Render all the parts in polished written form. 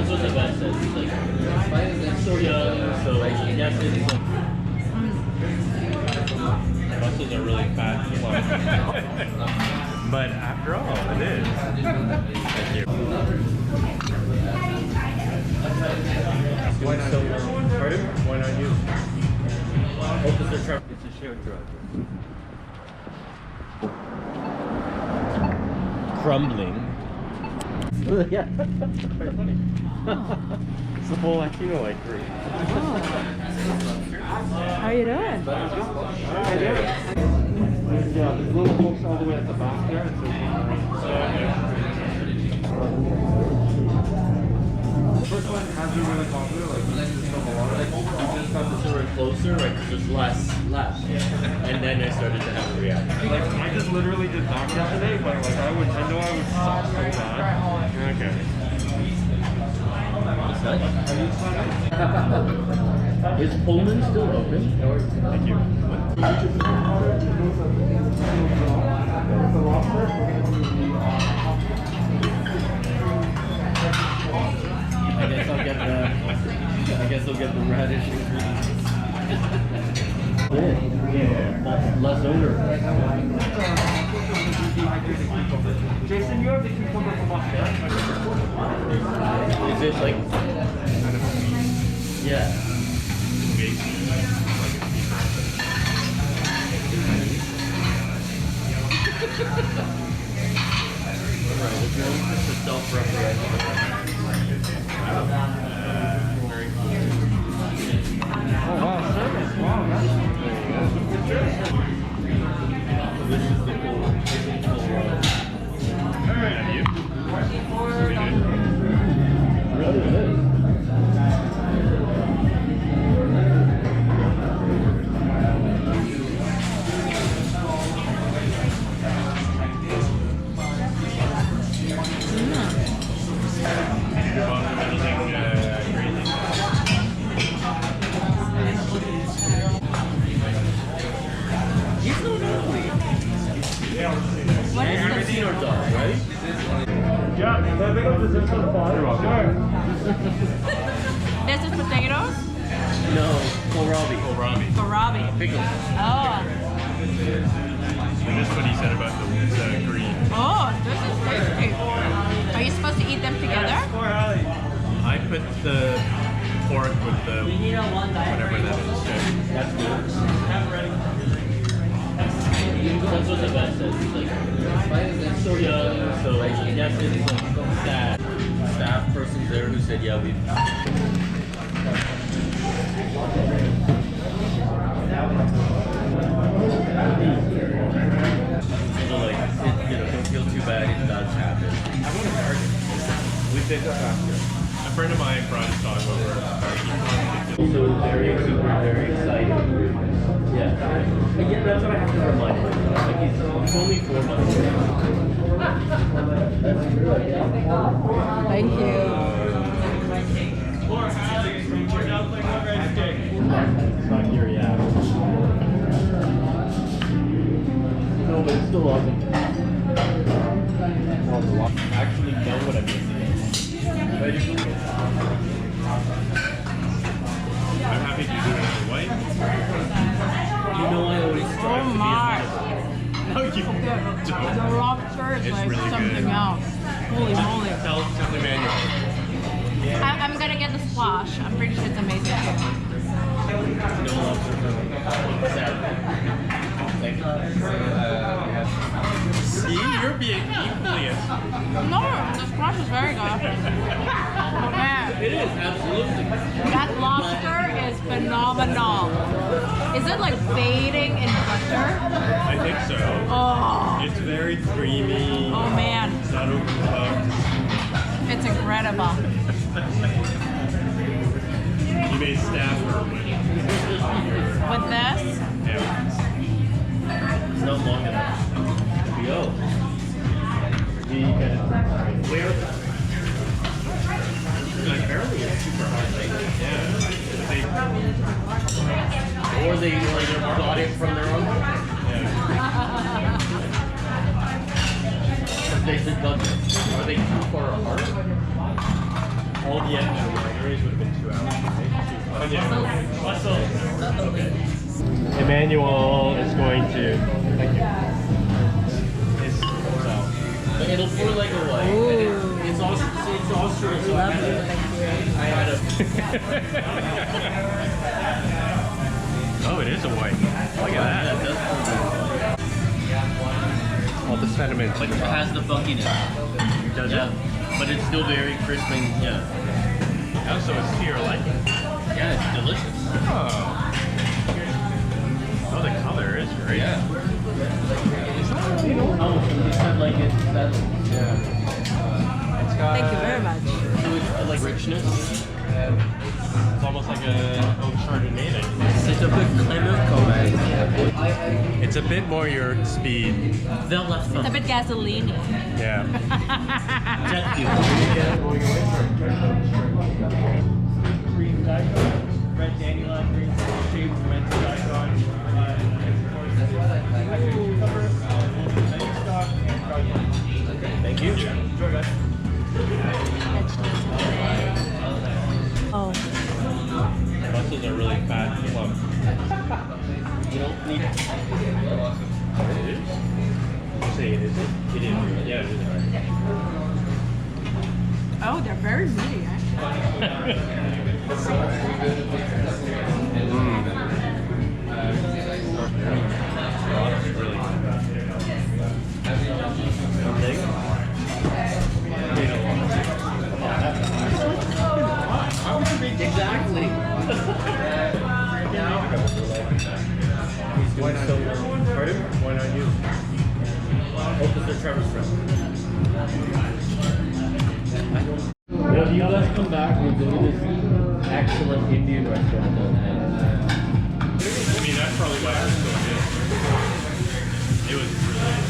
That's what the vet says. He's like, it's so young, so yes, it's like. Muscles are really fat. But after all, it is. Thank you. Why not you? Pardon? Why not you? Oh, because they're trying. It's a shared drug. Crumbling. Yeah. Very funny. It's the whole Latino crew. How you doing? Yeah, the little folks all the way at the back there. The first one has been really popular, like we just film a lot of it. We just got the story closer, right, because there's less. And then I started to have a reaction. Like, I just literally did that yesterday, but like I know I would suck so bad. Okay. Is Pullman still open? Thank you. I guess I'll get the radish ingredients. Yeah. Less odor. Jason, you have the cucumber from upstairs? Is it like? Yeah. Alright, if you're just a self-referential. Oh wow, service. Wow, that's This is the cool road. Alright, have you? Really good. What is this? Everything or dog, right? Yeah, can I pick up the zip on fire? Sure. This is potatoes? No, kohlrabi. Kohlrabi. Pickles. Oh. And this is what he said about the green. Oh, this is tasty. Are you supposed to eat them together? I put the pork with the whatever that is. That's good. That's what the vet says. He's like, it's so young, so yes, it's like staff person there who said, yeah, we. So like, don't feel too bad. It does happen. I want a garden. We picked up after. A friend of mine brought his dog over. So very excited. Yeah. Again, that's what I have to remind him. Like he's only 4 months old. That's good. Thank you. It's not here yet. No, but it's still awesome. Actually know what I'm missing. I'm happy to do it as a white. You know I always strive Oh to be my. No, you The lobster is It's like really something good. else. Holy moly. Tell Emmanuel. I'm gonna get the squash. I'm pretty sure it's amazing too. no lobster for Saturday. Thank you. See, you're being equally as... No, the squash is very good. Oh man, It is, absolutely. that lobster is phenomenal. Is it like fading in butter? I think so. Oh, It's very creamy. oh man, It's not overcooked. it's incredible. You made staff her with With this, It's not long enough. Yo. Where? Apparently it's super hard. Yeah. Or they got it from their own. They said, are they too far apart? all the wineries would have been 2 hours. Right? Okay. Emmanuel is going to. Thank you. But it'll pour like a white. And it's Austria, so I had a Oh, it is a white. Look at that. All the sediment. But it has the funkiness. Does Yeah. it? But it's still very crisp and yeah. Oh, so it's to your liking. Yeah, it's delicious. Oh. Oh, the color is great. Yeah. Oh, so you said like it's that. Yeah. It's got. Thank you very much. So it's like richness. It's almost like a oak Chardonnay. C'est un peu crémeux quand même. It's a bit more your speed. Vers la fin. It's a bit gasoline. Yeah. Jet fuel. Green daikon, red dandelion, green shaved red daikon, cucumber, onion stock, and garlic. Thank you. Enjoy, guys. Oh. Muscles are really fat and plump. You don't need. It is? You say it isn't? It is. Yeah, it is. Oh, they're very meaty, actually. Exactly. He's doing so well. Pardon? Why not you? Oh, because they're Trevor's friends. Well, you guys come back, we'll go to this excellent Indian restaurant. I mean, that's probably why it was so good. It was really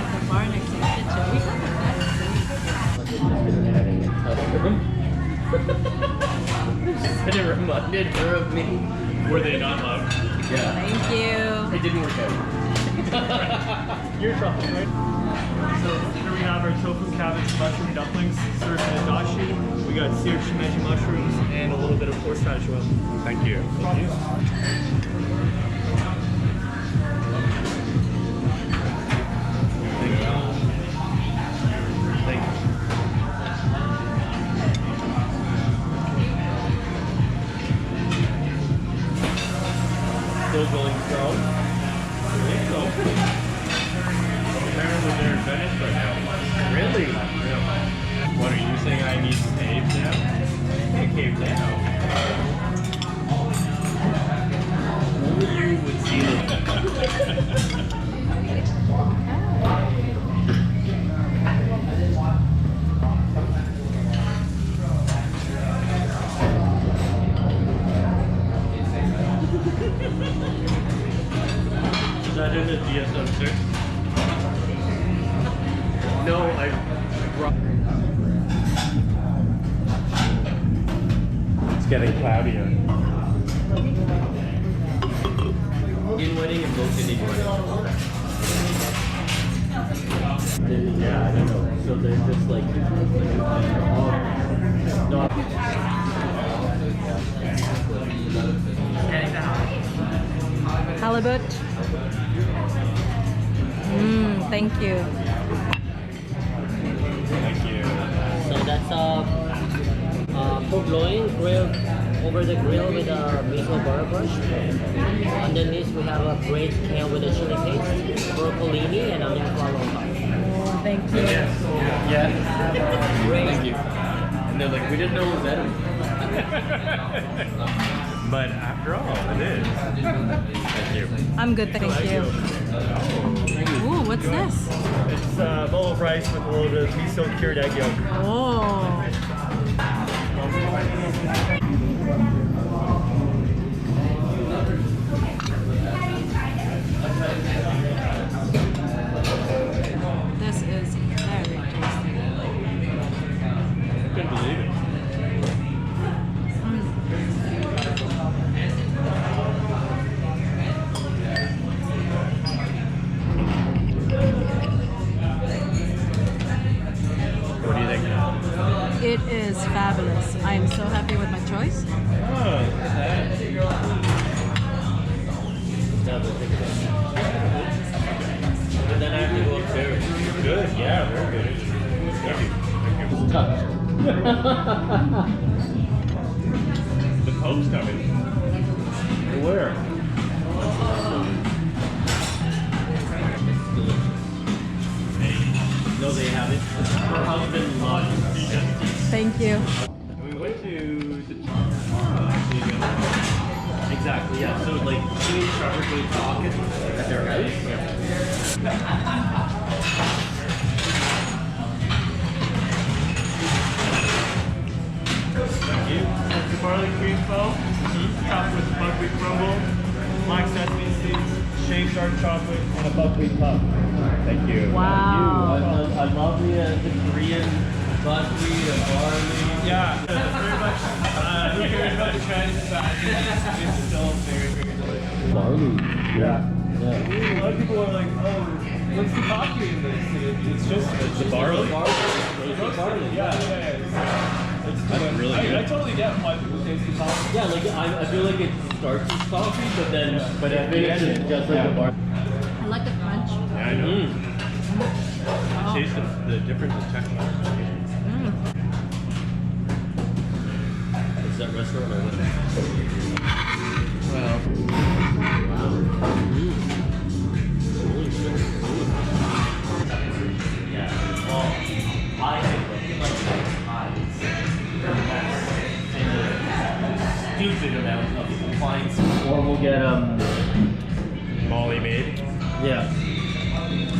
The bar next to the kitchen. We have And it reminded her of me. Were they not loved? Yeah. Thank you. It didn't work out. Your truffles, right? So here we have our tofu cabbage mushroom dumplings served in a dashi. We got seared shimeji mushrooms and a little bit of horseradish oil. Thank you. Thank you. Thank you. Still going strong. So, apparently they're in Venice right now. Really? Yeah. What are you saying? I need to cave now? Can't cave now. Only you would see it. Is that in the DSM-6? No, I brought. It's getting cloudier. In wedding and both Indian wedding. Yeah, I don't know. So they're just like not. Halibut. Thank you. Thank you. So that's pork loin grilled over the grill with a miso butter brush. Underneath we have a braised kale with a chili paste, broccolini, and onion flour on top. Thank you. Yeah. Braised. Thank you. And they're like, we didn't know it was edible. But after all, it is. Thank you. I'm good, thank you. Ooh, what's this? It's a bowl of rice with a little bit of miso cured egg yolk. Oh. This is very tasty. Couldn't believe it. It is fabulous. I am so happy with my choice. Oh, look at that. And then I have to go upstairs. Good, yeah, very good. Thank you. Thank you. The Pope's coming. Where? No, they haven't. Her husband loves Thank you. We went to the Exactly, yeah. So like she and Trevor go talking at their house. Thank you. That's the barley cream foam, topped with buckwheat crumble, black sesame seeds, shaved dark chocolate, and a buckwheat puff. Thank you. Wow. I love the Korean buckwheat and barley. Yeah, very much. Who cares about the trend? It's still very, very delicious. Barley. Yeah. Yeah. A lot of people are like, oh, what's the coffee in this? It's just The barley? roasted. Yeah. That's really I good. totally get why people taste the coffee. Yeah, like I feel like it starts as coffee, but then it finishes just like a bar. I like the crunch. Yeah, I know. Taste the difference in texture. Is that restaurant or what? Well, Yeah. Well, I think like pies. Stupid amount of appliances. Or we'll get